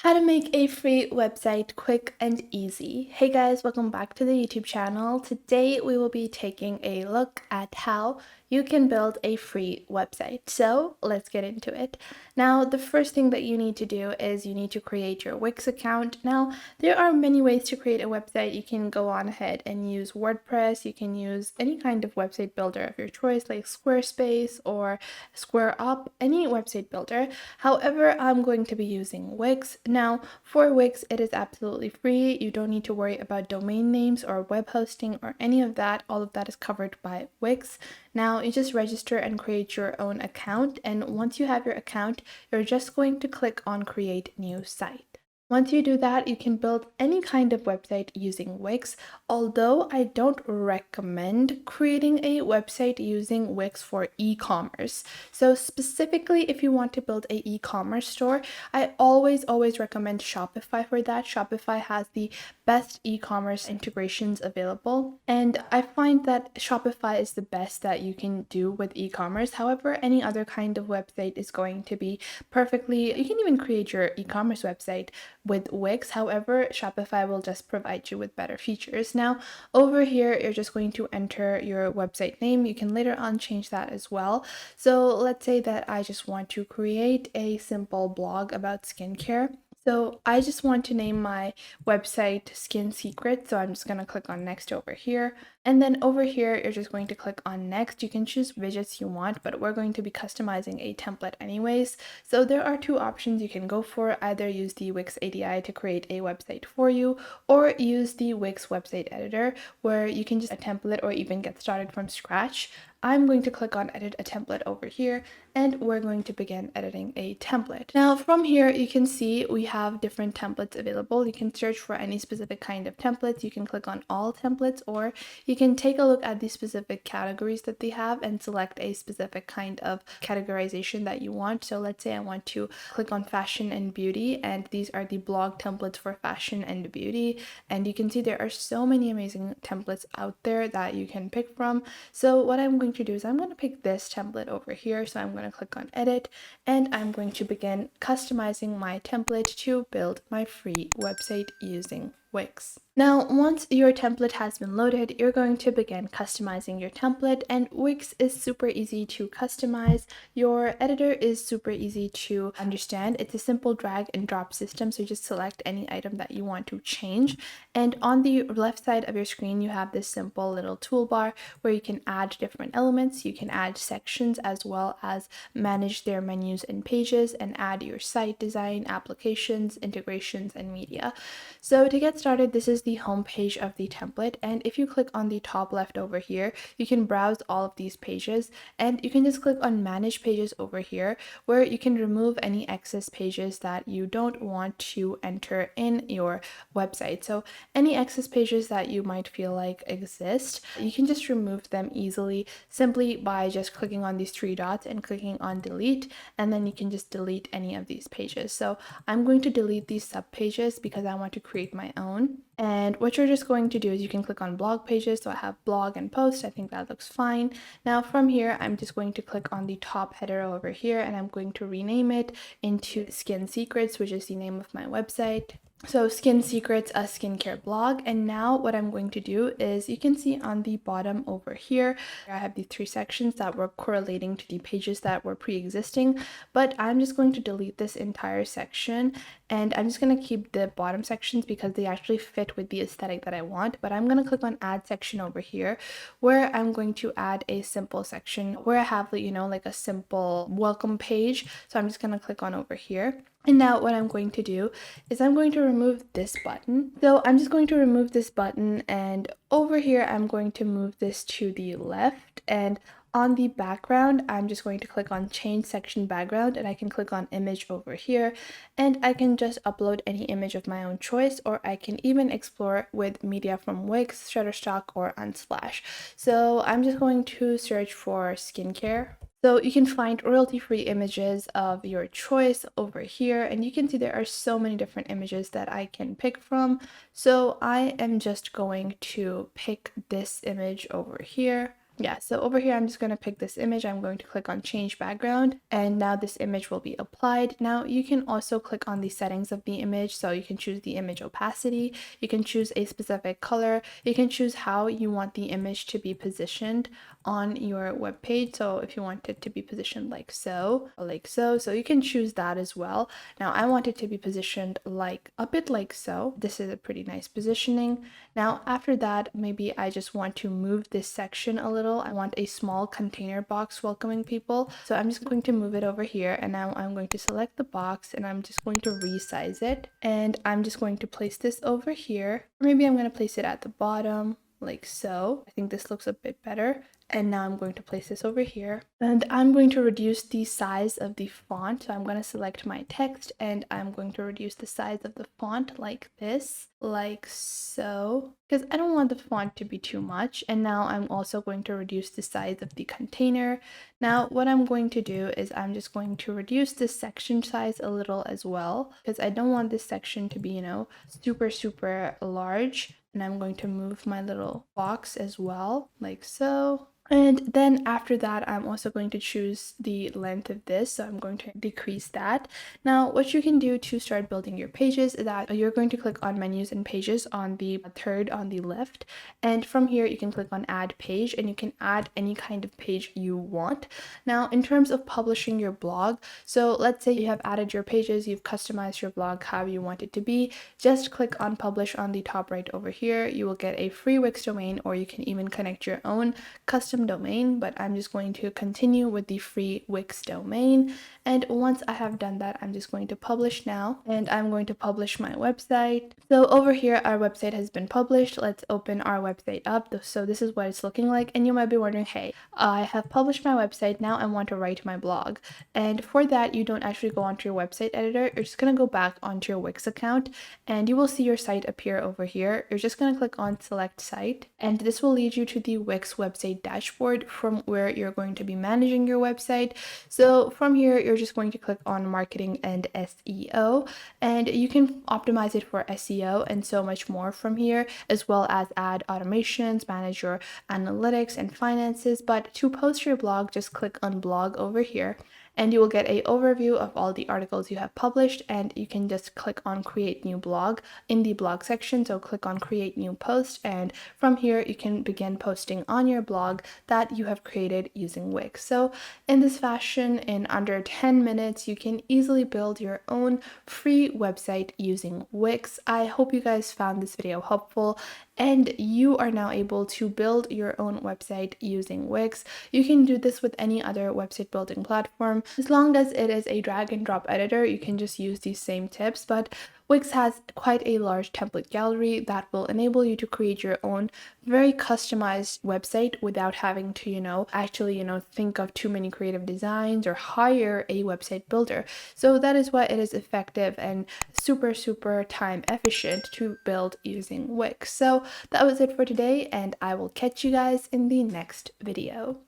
How to make a free website quick and easy. Hey guys, welcome back to the YouTube channel. Today we will be taking a look at how you can build a free website. So let's get into it. Now, the first thing that you need to do is you need to create your Wix account. Now, there are many ways to create a website. You can go on ahead and use WordPress. You can use any kind of website builder of your choice, like Squarespace or SquareUp, any website builder. However, I'm going to be using Wix. Now, for Wix, it is absolutely free. You don't need to worry about domain names or web hosting or any of that. All of that is covered by Wix. Now, you just register and create your own account. And once you have your account, you're just going to click on Create New Site. Once you do that, you can build any kind of website using Wix, although I don't recommend creating a website using Wix for e-commerce. So specifically, if you want to build a e-commerce store, I always recommend Shopify for that. Shopify has the best e-commerce integrations available, and I find that Shopify is the best that you can do with e-commerce. However, any other kind of website is going to be perfectly, you can even create your e-commerce website with Wix. However, Shopify will just provide you with better features. Now, over here, you're just going to enter your website name. You can later on change that as well. So let's say that I just want to create a simple blog about skincare. So I just want to name my website Skin Secrets. So I'm just going to click on next over here. And then over here, you're just going to click on next. You can choose widgets you want, but we're going to be customizing a template anyways. So there are two options you can go for. Either use the Wix ADI to create a website for you, or use the Wix website editor where you can just a template or even get started from scratch. I'm going to click on edit a template over here, and we're going to begin editing a template. Now from here, you can see we have different templates available. You can search for any specific kind of templates. You can click on all templates, or you can take a look at the specific categories that they have and select a specific kind of categorization that you want. So let's say I want to click on fashion and beauty, and these are the blog templates for fashion and beauty. And you can see there are so many amazing templates out there that you can pick from. So what I'm going to do is I'm going to pick this template over here. So I'm going to click on edit, and I'm going to begin customizing my template to build my free website using Wix. Now, once your template has been loaded, you're going to begin customizing your template, and Wix is super easy to customize. Your editor is super easy to understand. It's a simple drag and drop system, so you just select any item that you want to change. And on the left side of your screen, you have this simple little toolbar where you can add different elements. You can add sections as well as manage their menus and pages, and add your site design, applications, integrations, and media. So to get started, this is the home page of the template, and if you click on the top left over here, you can browse all of these pages, and you can just click on manage pages over here, where you can remove any excess pages that you don't want to enter in your website. So any excess pages that you might feel like exist, you can just remove them easily simply by just clicking on these three dots and clicking on delete, and then you can just delete any of these pages. So I'm going to delete these sub pages because I want to create my own. And what you're just going to do is you can click on blog pages. So I have blog and post. I think that looks fine. Now from here, I'm just going to click on the top header over here, and I'm going to rename it into Skin Secrets, which is the name of my website. So Skin Secrets, a skincare blog. And now what I'm going to do is you can see on the bottom over here, I have the three sections that were correlating to the pages that were pre-existing, but I'm just going to delete this entire section, and I'm just going to keep the bottom sections because they actually fit with the aesthetic that I want. But I'm going to click on add section over here, where I'm going to add a simple section where I have, like a simple welcome page. So I'm just going to click on over here. And now what I'm going to do is I'm going to remove this button. So I'm just going to remove this button, and over here I'm going to move this to the left, and on the background, I'm just going to click on change section background, and I can click on image over here, and I can just upload any image of my own choice, or I can even explore with media from Wix, Shutterstock, or Unsplash. So I'm just going to search for skincare. So you can find royalty-free images of your choice over here, and you can see there are so many different images that I can pick from. So I am just going to pick this image over here. Yeah, so over here, I'm just going to pick this image. I'm going to click on change background, and now this image will be applied. Now you can also click on the settings of the image. So you can choose the image opacity, you can choose a specific color, you can choose how you want the image to be positioned on your web page. So if you want it to be positioned like so, or like so, so you can choose that as well. Now I want it to be positioned like a bit like so. This is a pretty nice positioning. Now after that, maybe I just want to move this section a little. I want a small container box welcoming people. So I'm just going to move it over here, and now I'm going to select the box and I'm just going to resize it. And I'm just going to place this over here. Maybe I'm going to place it at the bottom like so. I think this looks a bit better. And now I'm going to place this over here, and I'm going to reduce the size of the font. So I'm going to select my text and I'm going to reduce the size of the font like this, like so, because I don't want the font to be too much. And now I'm also going to reduce the size of the container. Now what I'm going to do is I'm just going to reduce this section size a little as well, because I don't want this section to be, super large. And I'm going to move my little box as well, like so. And then after that, I'm also going to choose the length of this. So I'm going to decrease that. Now, what you can do to start building your pages is that you're going to click on menus and pages on the third on the left. And from here, you can click on add page, and you can add any kind of page you want. Now, in terms of publishing your blog, so let's say you have added your pages, you've customized your blog how you want it to be, just click on publish on the top right over here. You will get a free Wix domain, or you can even connect your own custom domain, but I'm just going to continue with the free Wix domain. And once I have done that, I'm just going to publish now, and I'm going to publish my website. So over here, our website has been published. Let's open our website up. So this is what it's looking like. And you might be wondering, hey, I have published my website. Now I want to write my blog. And for that, you don't actually go onto your website editor. You're just going to go back onto your Wix account, and you will see your site appear over here. You're just going to click on select site, and this will lead you to the Wix website dashboard from where you're going to be managing your website. So from here, you're just going to click on marketing and SEO, and you can optimize it for SEO and so much more from here, as well as add automations, manage your analytics and finances. But to post your blog, just click on blog over here, and you will get an overview of all the articles you have published, and you can just click on create new blog in the blog section. So click on create new post, and from here you can begin posting on your blog that you have created using Wix. So in this fashion, in under 10 minutes, you can easily build your own free website using Wix. I hope you guys found this video helpful, and you are now able to build your own website using Wix. You can do this with any other website building platform. As long as it is a drag and drop editor, you can just use these same tips, but Wix has quite a large template gallery that will enable you to create your own very customized website without having to, actually, think of too many creative designs or hire a website builder. So that is why it is effective and super, super time efficient to build using Wix. So that was it for today, and I will catch you guys in the next video.